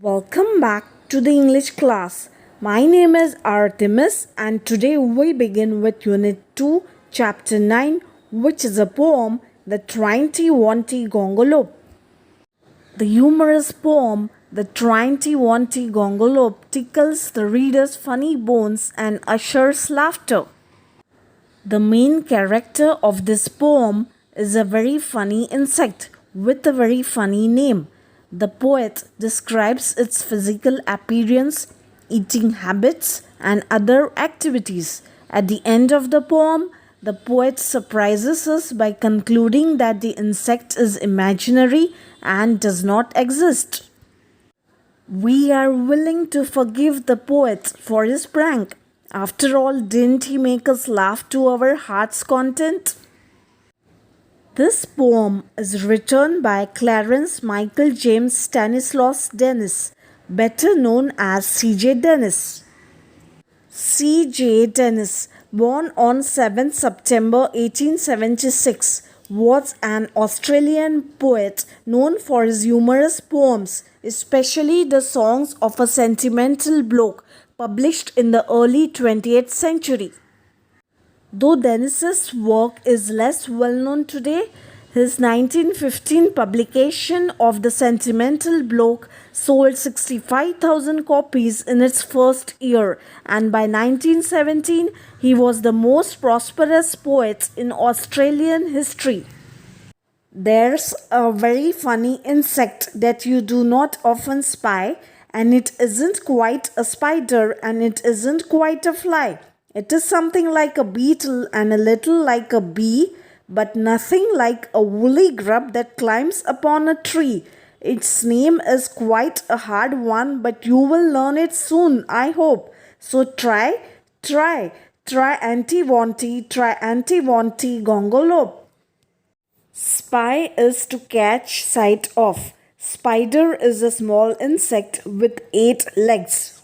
Welcome back to the English class. My name is Artemis and today we begin with Unit 2, Chapter 9, which is a poem, The Triantiwontigongolope. The humorous poem, The Triantiwontigongolope, tickles the reader's funny bones and ushers laughter. The main character of this poem is a very funny insect with a very funny name. The poet describes its physical appearance, eating habits, and other activities. At the end of the poem, the poet surprises us by concluding that the insect is imaginary and does not exist. We are willing to forgive the poet for his prank. After all, didn't he make us laugh to our heart's content? This poem is written by Clarence Michael James Stanislaus Dennis, better known as C.J. Dennis. C.J. Dennis, born on 7 September 1876, was an Australian poet known for his humorous poems, especially the songs of a sentimental bloke published in the early 20th century. Though Dennis's work is less well known today, his 1915 publication of The Sentimental Bloke sold 65,000 copies in its first year, and by 1917 he was the most prosperous poet in Australian history. There's a very funny insect that you do not often spy, and it isn't quite a spider and it isn't quite a fly. It is something like a beetle and a little like a bee, but nothing like a woolly grub that climbs upon a tree. Its name is quite a hard one, but you will learn it soon, I hope. So try Triantiwontigongolope. Spy is to catch sight of. Spider is a small insect with 8 legs.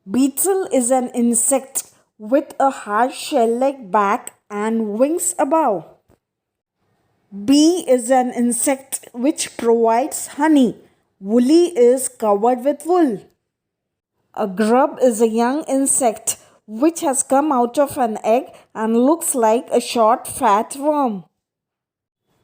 Beetle is an insect with a hard shell-like back and wings above. Bee is an insect which provides honey. Woolly is covered with wool. A grub is a young insect which has come out of an egg and looks like a short fat worm.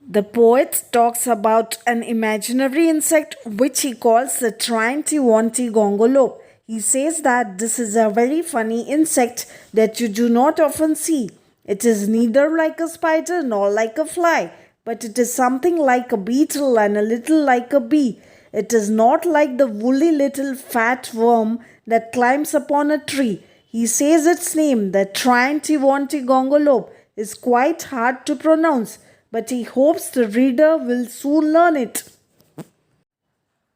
The poet talks about an imaginary insect which he calls the Triantiwontigongolope. He says that this is a very funny insect that you do not often see. It is neither like a spider nor like a fly, but it is something like a beetle and a little like a bee. It is not like the woolly little fat worm that climbs upon a tree. He says its name, the Triantiwontigongolope, is quite hard to pronounce, but he hopes the reader will soon learn it.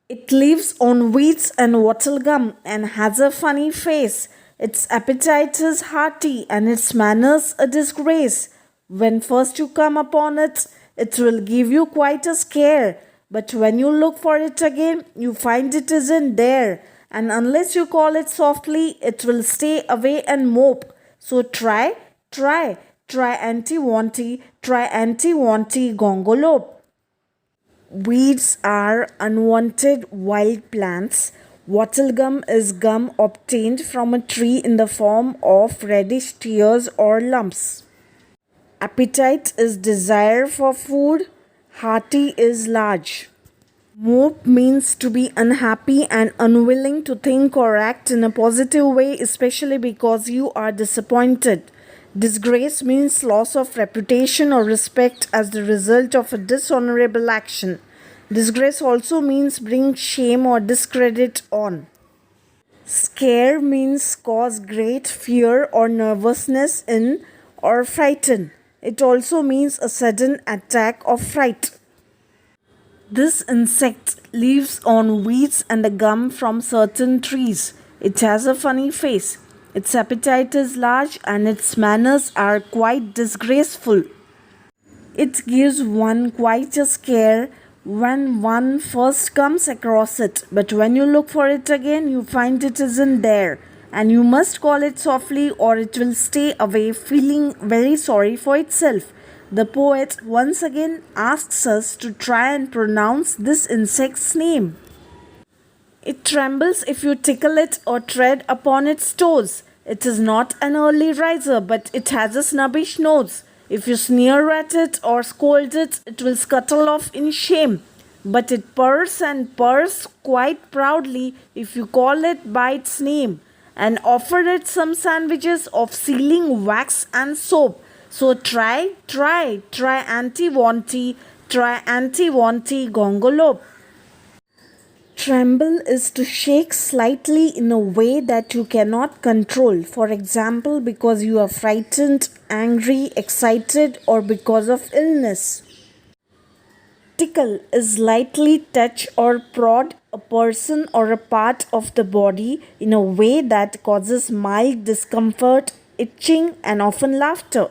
It lives on weeds and wattle gum and has a funny face. Its appetite is hearty and its manners a disgrace. When first you come upon it, it will give you quite a scare. But when you look for it again, you find it isn't there. And unless you call it softly, it will stay away and mope. So try Triantiwontigongolope. Weeds are unwanted wild plants. Wattle gum is gum obtained from a tree in the form of reddish tears or lumps. Appetite is desire for food. Hearty is large. Mope means to be unhappy and unwilling to think or act in a positive way, especially because you are disappointed. Disgrace means loss of reputation or respect as the result of a dishonorable action. Disgrace also means bring shame or discredit on. Scare means cause great fear or nervousness in or frighten. It also means a sudden attack of fright. This insect lives on weeds and the gum from certain trees. It has a funny face. Its appetite is large and its manners are quite disgraceful. It gives one quite a scare when one first comes across it, but when you look for it again, you find it isn't there, and you must call it softly or it will stay away, feeling very sorry for itself. The poet once again asks us to try and pronounce this insect's name. trembles if you tickle it or tread upon its toes. It is not an early riser, but it has a snubbish nose. If you sneer at it or scold it, it will scuttle off in shame. But it purrs and purrs quite proudly if you call it by its name and offer it some sandwiches of sealing wax and soap. So try Triantiwontigongolope. Tremble is to shake slightly in a way that you cannot control. For example, because you are frightened, angry, excited, or because of illness. Tickle is lightly touch or prod a person or a part of the body in a way that causes mild discomfort, itching, and often laughter.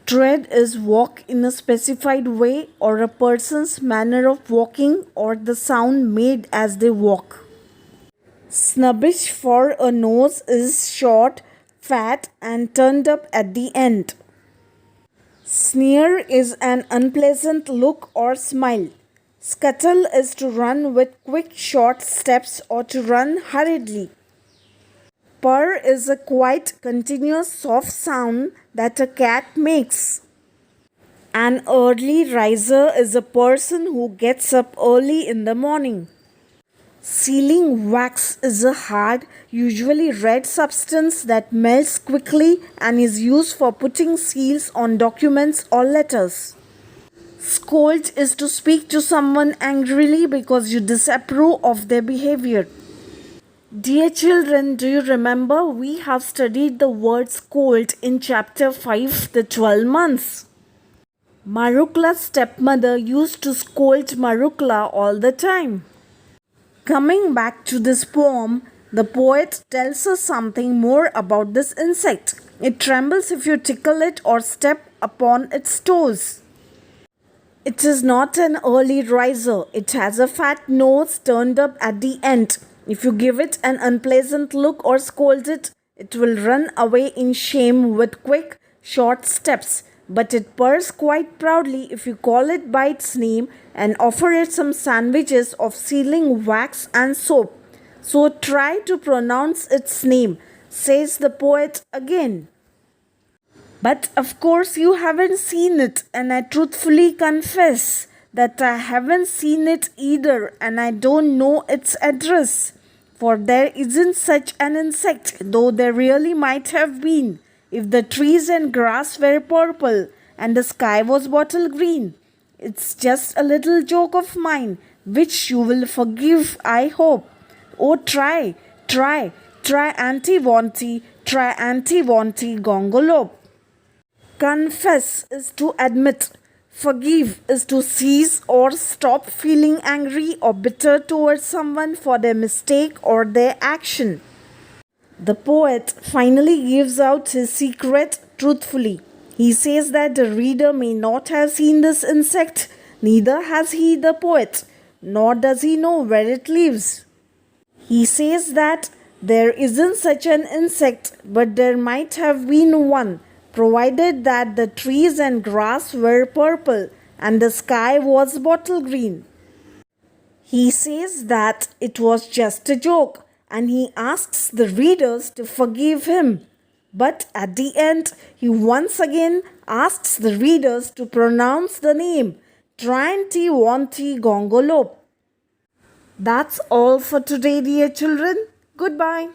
Tread is walk in a specified way or a person's manner of walking or the sound made as they walk. Snubbish for a nose is short, fat, and turned up at the end. Sneer is an unpleasant look or smile. Scuttle is to run with quick short steps or to run hurriedly. Purr is a quiet, continuous, soft sound that a cat makes. An early riser is a person who gets up early in the morning. Sealing wax is a hard, usually red substance that melts quickly and is used for putting seals on documents or letters. Scold is to speak to someone angrily because you disapprove of their behavior. Dear children, do you remember we have studied the word scold in chapter 5, the 12 months? Marukla's stepmother used to scold Marukla all the time. Coming back to this poem, the poet tells us something more about this insect. It trembles if you tickle it or step upon its toes. It is not an early riser. It has a fat nose turned up at the end. If you give it an unpleasant look or scold it, it will run away in shame with quick, short steps. But it purrs quite proudly if you call it by its name and offer it some sandwiches of sealing wax and soap. So try to pronounce its name, says the poet again. But of course you haven't seen it, and I truthfully confess that I haven't seen it either, and I don't know its address. For there isn't such an insect, though there really might have been, if the trees and grass were purple and the sky was bottle green. It's just a little joke of mine, which you will forgive, I hope. Oh, try Triantiwontigongolope. Confess is to admit. Forgive is to cease or stop feeling angry or bitter towards someone for their mistake or their action. The poet finally gives out his secret truthfully. He says that the reader may not have seen this insect, neither has he, the poet, nor does he know where it lives. He says that there isn't such an insect, but there might have been one, provided that the trees and grass were purple and the sky was bottle green. He says that it was just a joke, and he asks the readers to forgive him. But at the end, he once again asks the readers to pronounce the name Triantiwontigongolope. That's all for today, dear children. Goodbye.